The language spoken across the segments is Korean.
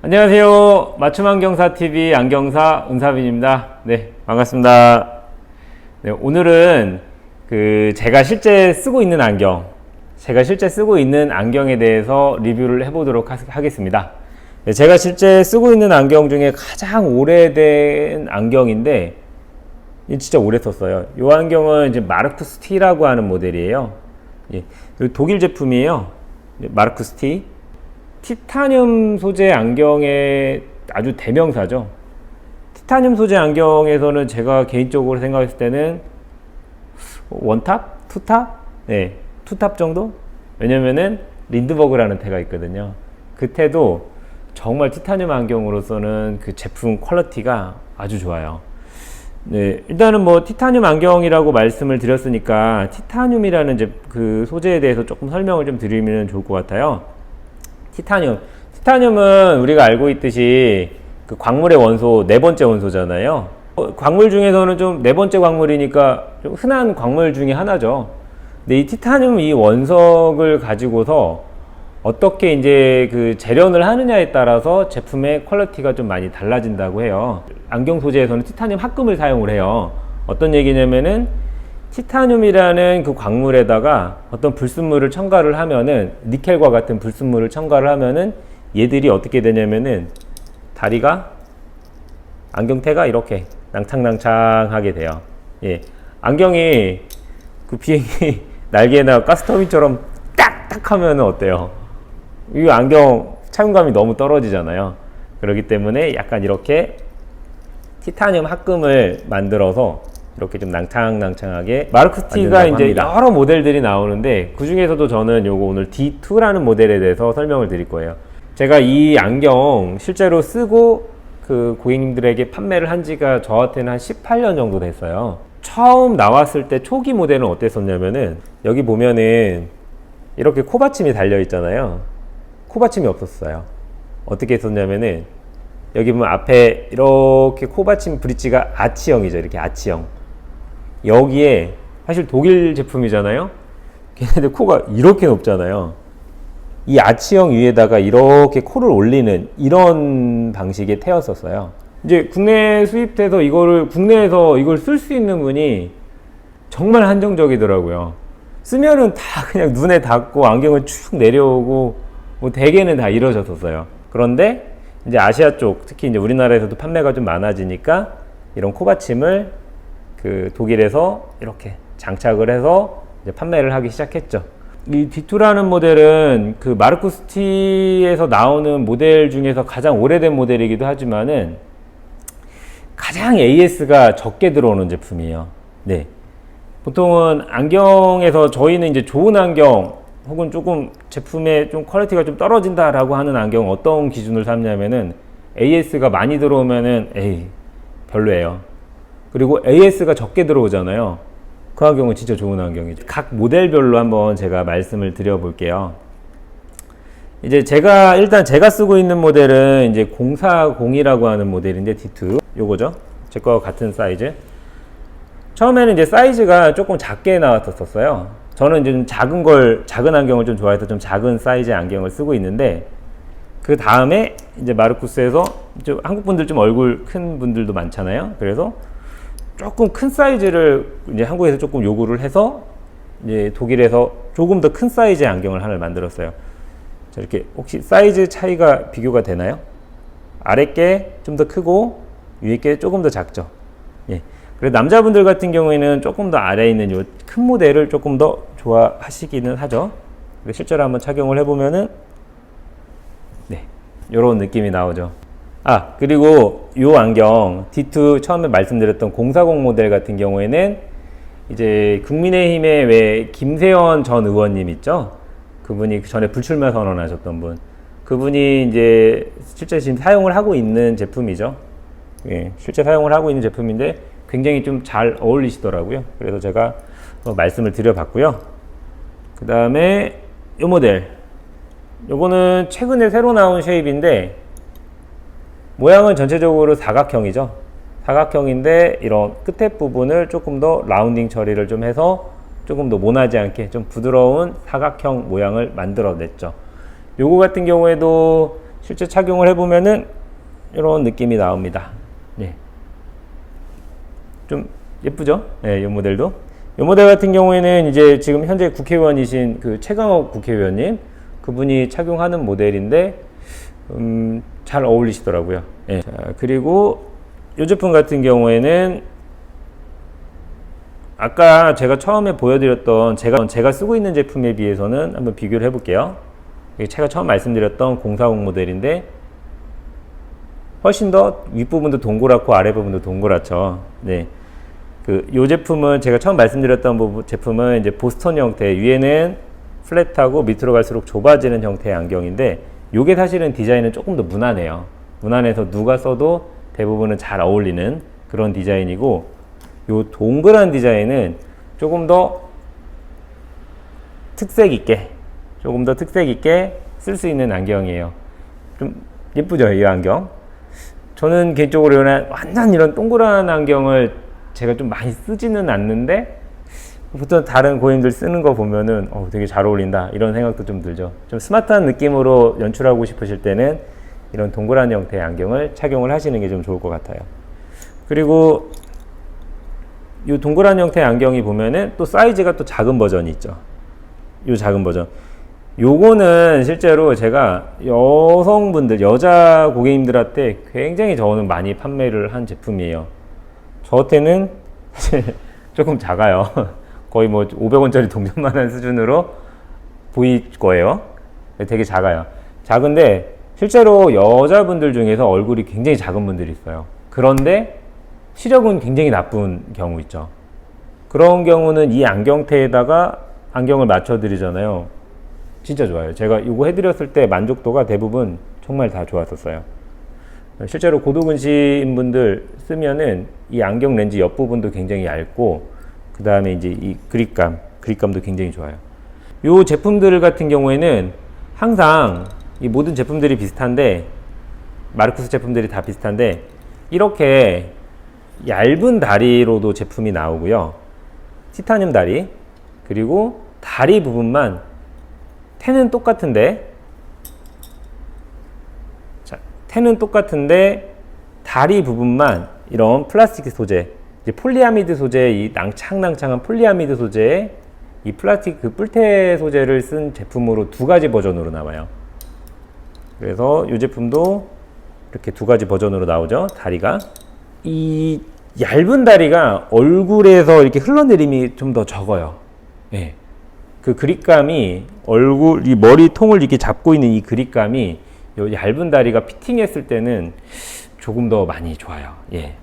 안녕하세요. 맞춤안경사TV 안경사 은사빈입니다. 네, 반갑습니다. 네, 오늘은 제가 실제 쓰고 있는 안경에 대해서 리뷰를 해보도록 하겠습니다. 네, 제가 실제 쓰고 있는 안경 중에 가장 오래된 안경인데, 진짜 오래 썼어요. 이 안경은 이제 마르쿠스 T라고 하는 모델이에요. 예, 독일 제품이에요. 마르쿠스 T. 티타늄 소재 안경의 아주 대명사죠. 티타늄 소재 안경에서는 제가 개인적으로 생각했을 때는 원탑? 투탑? 네, 투탑 정도? 왜냐면은 린드버그라는 태가 있거든요. 그 태도 정말 티타늄 안경으로서는 그 제품 퀄리티가 아주 좋아요. 네, 일단은 뭐 티타늄 안경이라고 말씀을 드렸으니까 티타늄이라는 그 소재에 대해서 조금 설명을 좀 드리면 좋을 것 같아요. 티타늄은 우리가 알고 있듯이 그 광물의 원소, 네 번째 원소잖아요. 광물 중에서는 좀 네 번째 광물이니까 좀 흔한 광물 중에 하나죠. 근데 이 티타늄 이 원석을 가지고서 어떻게 이제 그 재련을 하느냐에 따라서 제품의 퀄리티가 좀 많이 달라진다고 해요. 안경 소재에서는 티타늄 합금을 사용을 해요. 어떤 얘기냐면은 티타늄이라는 그 광물에다가 어떤 불순물을 첨가를 하면은, 니켈과 같은 불순물을 첨가를 하면은 얘들이 어떻게 되냐면은 다리가, 안경테가 이렇게 낭창낭창하게 돼요. 예. 안경이 그 비행기 날개나 가스터빈처럼 딱딱 하면은 어때요? 이 안경 착용감이 너무 떨어지잖아요. 그렇기 때문에 약간 이렇게 티타늄 합금을 만들어서 이렇게 좀 낭창낭창하게, 마르쿠스 T가 이제 여러 모델들이 나오는데 그 중에서도 저는 요거 오늘 D2라는 모델에 대해서 설명을 드릴 거예요. 제가 이 안경 실제로 쓰고 그 고객님들에게 판매를 한 지가 저한테는 한 18년 정도 됐어요. 처음 나왔을 때 초기 모델은 어땠었냐면은, 여기 보면은 이렇게 코받침이 달려 있잖아요. 코받침이 없었어요. 어떻게 했었냐면은, 여기 보면 앞에 이렇게 코받침 브릿지가 아치형이죠. 이렇게 아치형. 여기에 사실 독일 제품이잖아요. 걔네들 코가 이렇게 높잖아요. 이 아치형 위에다가 이렇게 코를 올리는 이런 방식의 태였었어요. 이제 국내에 수입돼서 국내에서 이걸 쓸 수 있는 분이 정말 한정적이더라고요. 쓰면은 다 그냥 눈에 닿고 안경을 쭉 내려오고 뭐 대개는 다 이러셨었어요. 그런데 이제 아시아 쪽, 특히 이제 우리나라에서도 판매가 좀 많아지니까 이런 코받침을 그 독일에서 이렇게 장착을 해서 이제 판매를 하기 시작했죠. 이 D2라는 모델은 그 마르쿠스 T에서 나오는 모델 중에서 가장 오래된 모델이기도 하지만은 가장 AS가 적게 들어오는 제품이에요. 네. 보통은 안경에서 저희는 이제 좋은 안경 혹은 조금 제품의 좀 퀄리티가 좀 떨어진다라고 하는 안경 어떤 기준을 삼냐면은 AS가 많이 들어오면은 별로예요. 그리고 AS가 적게 들어오잖아요. 그 안경은 진짜 좋은 안경이죠. 각 모델별로 한번 제가 말씀을 드려볼게요. 이제 일단 제가 쓰고 있는 모델은 이제 040이라고 하는 모델인데, D2. 요거죠. 제 거와 같은 사이즈. 처음에는 이제 사이즈가 조금 작게 나왔었어요. 저는 이제 좀 작은 안경을 좀 좋아해서 좀 작은 사이즈의 안경을 쓰고 있는데, 그 다음에 이제 마르쿠스에서 한국 분들 좀 얼굴 큰 분들도 많잖아요. 그래서 조금 큰 사이즈를 이제 한국에서 조금 요구를 해서 이제 독일에서 조금 더 큰 사이즈의 안경을 하나 만들었어요. 자, 이렇게 혹시 사이즈 차이가 비교가 되나요? 아래 게 좀 더 크고 위에 게 조금 더 작죠. 예. 그래서 남자분들 같은 경우에는 조금 더 아래에 있는 요 큰 모델을 조금 더 좋아하시기는 하죠. 실제로 한번 착용을 해보면은 네, 요런 느낌이 나오죠. 그리고 이 안경 D2 처음에 말씀드렸던 040 모델 같은 경우에는 이제 국민의힘의 왜 김세현 전 의원님 있죠? 그분이 전에 불출마 선언하셨던 분. 그분이 이제 실제 지금 사용을 하고 있는 제품이죠. 예, 실제 사용을 하고 있는 제품인데 굉장히 좀 잘 어울리시더라고요. 그래서 제가 말씀을 드려봤고요. 그 다음에 이 모델. 요거는 최근에 새로 나온 쉐입인데 모양은 전체적으로 사각형이죠. 사각형인데 이런 끝에 부분을 조금 더 라운딩 처리를 좀 해서 조금 더 모나지 않게 좀 부드러운 사각형 모양을 만들어냈죠. 요거 같은 경우에도 실제 착용을 해보면은 이런 느낌이 나옵니다. 네. 좀 예쁘죠? 네, 이 모델도. 이 모델 같은 경우에는 이제 지금 현재 국회의원이신 그 최강욱 국회의원님, 그분이 착용하는 모델인데, 잘 어울리시더라고요. 네. 자, 그리고 이 제품 같은 경우에는 아까 제가 처음에 보여드렸던 제가 쓰고 있는 제품에 비해서는 한번 비교를 해볼게요. 제가 처음 말씀드렸던 040 모델인데 훨씬 더 윗부분도 동그랗고 아랫부분도 동그랗죠. 네. 요 제품은 제가 처음 말씀드렸던 제품은 이제 보스턴 형태, 위에는 플랫하고 밑으로 갈수록 좁아지는 형태의 안경인데, 요게 사실은 디자인은 조금 더 무난해요. 무난해서 누가 써도 대부분은 잘 어울리는 그런 디자인이고, 요 동그란 디자인은 조금 더 특색 있게 쓸 수 있는 안경이에요. 좀 예쁘죠, 이 안경? 저는 개인적으로 완전 이런 동그란 안경을 제가 좀 많이 쓰지는 않는데, 보통 다른 고객님들 쓰는 거 보면은 되게 잘 어울린다 이런 생각도 좀 들죠. 좀 스마트한 느낌으로 연출하고 싶으실 때는 이런 동그란 형태의 안경을 착용을 하시는 게 좀 좋을 것 같아요. 그리고 이 동그란 형태의 안경이 보면은 또 사이즈가 또 작은 버전이 있죠. 이 작은 버전. 요거는 실제로 제가 여성분들, 여자 고객님들한테 굉장히 저는 많이 판매를 한 제품이에요. 저한테는 사실 조금 작아요. 거의 뭐 500원짜리 동전만한 수준으로 보일 거예요. 되게 작아요. 작은데 실제로 여자분들 중에서 얼굴이 굉장히 작은 분들이 있어요. 그런데 시력은 굉장히 나쁜 경우 있죠. 그런 경우는 이 안경테에다가 안경을 맞춰드리잖아요. 진짜 좋아요. 제가 이거 해드렸을 때 만족도가 대부분 정말 다 좋았었어요. 실제로 고도근시인 분들 쓰면은 이 안경 렌즈 옆부분도 굉장히 얇고, 그 다음에 이제 이 그립감도 굉장히 좋아요. 이 제품들 같은 경우에는 항상 이 모든 제품들이 비슷한데, 마르쿠스 제품들이 다 비슷한데, 이렇게 얇은 다리로도 제품이 나오고요. 티타늄 다리, 그리고 다리 부분만 텐은 똑같은데, 텐은 똑같은데 다리 부분만 이런 플라스틱 소재, 이제 폴리아미드 소재, 이 낭창낭창한 폴리아미드 소재의 이 플라스틱 그 뿔테 소재를 쓴 제품으로 두 가지 버전으로 나와요. 그래서 이 제품도 이렇게 두 가지 버전으로 나오죠. 다리가, 이 얇은 다리가 얼굴에서 이렇게 흘러내림이 좀 더 적어요. 네. 그 그립감이 이 머리통을 이렇게 잡고 있는 이 그립감이 이 얇은 다리가 피팅했을 때는 조금 더 많이 좋아요. 예.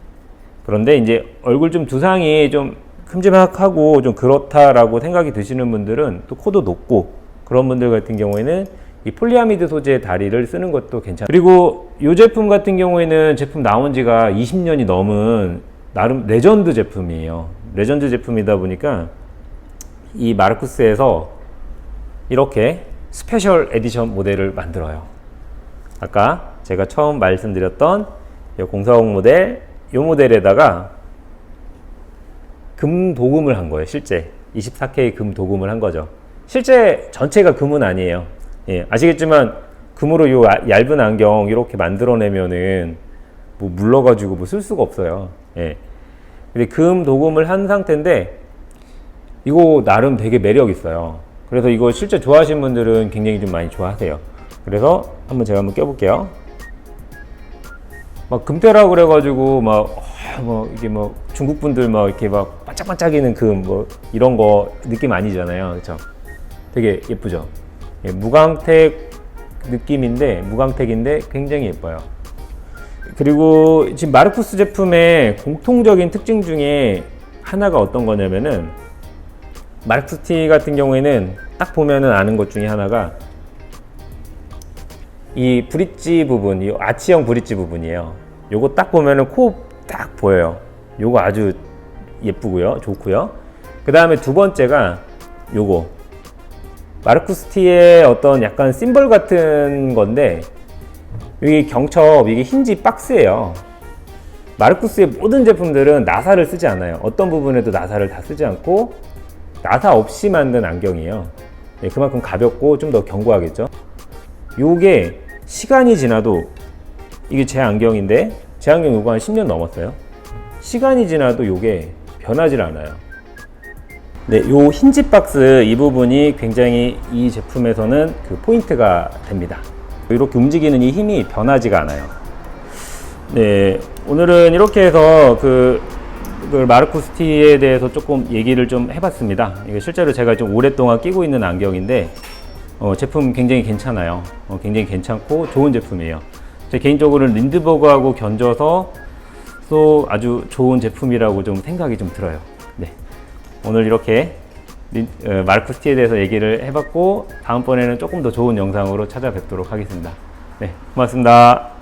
그런데 이제 얼굴 좀 두상이 좀 큼지막하고 좀 그렇다라고 생각이 드시는 분들은, 또 코도 높고 그런 분들 같은 경우에는 이 폴리아미드 소재의 다리를 쓰는 것도 괜찮아요. 그리고 이 제품 같은 경우에는 제품 나온 지가 20년이 넘은 나름 레전드 제품이에요. 레전드 제품이다 보니까 이 마르쿠스에서 이렇게 스페셜 에디션 모델을 만들어요. 아까 제가 처음 말씀드렸던 이 040 모델, 이 모델에다가 금 도금을 한 거예요. 실제 24K 금 도금을 한 거죠. 실제 전체가 금은 아니에요. 예, 아시겠지만 금으로 이 얇은 안경 이렇게 만들어내면은 뭐 물러가지고 뭐 쓸 수가 없어요. 예. 근데 금 도금을 한 상태인데 이거 나름 되게 매력 있어요. 그래서 이거 실제 좋아하시는 분들은 굉장히 좀 많이 좋아하세요. 그래서 제가 한번 껴볼게요. 막 금테라 그래가지고 이게 중국 분들 이렇게 반짝반짝이는 금 이런 거 느낌 아니잖아요. 그렇죠? 되게 예쁘죠? 예, 무광택 느낌인데, 무광택인데 굉장히 예뻐요. 그리고 지금 마르쿠스 제품의 공통적인 특징 중에 하나가 어떤 거냐면은, 마르쿠스 티 같은 경우에는 딱 보면은 아는 것 중에 하나가 이 브릿지 부분, 이 아치형 브릿지 부분이에요. 요거 딱 보면은 코 딱 보여요. 요거 아주 예쁘고요, 좋고요. 그 다음에 두 번째가 요거 마르쿠스 티의 어떤 약간 심벌 같은 건데, 여기 경첩, 이게 힌지 박스예요. 마르쿠스의 모든 제품들은 나사를 쓰지 않아요. 어떤 부분에도 나사를 다 쓰지 않고 나사 없이 만든 안경이에요. 예, 그만큼 가볍고 좀 더 견고하겠죠. 요게 시간이 지나도 이게 제 안경인데 제 안경 요거 한 10년 넘었어요. 시간이 지나도 요게 변하질 않아요. 네, 요 힌지 박스 이 부분이 굉장히 이 제품에서는 그 포인트가 됩니다. 이렇게 움직이는 이 힘이 변하지가 않아요. 네, 오늘은 이렇게 해서 그 마르코스티에 대해서 조금 얘기를 좀 해봤습니다. 이게 실제로 제가 좀 오랫동안 끼고 있는 안경인데 제품 굉장히 괜찮아요. 굉장히 괜찮고 좋은 제품이에요. 제 개인적으로는 린드버그하고 견져서 또 아주 좋은 제품이라고 좀 생각이 좀 들어요. 네, 오늘 이렇게 마르코스티에 대해서 얘기를 해봤고 다음번에는 조금 더 좋은 영상으로 찾아뵙도록 하겠습니다. 네, 고맙습니다.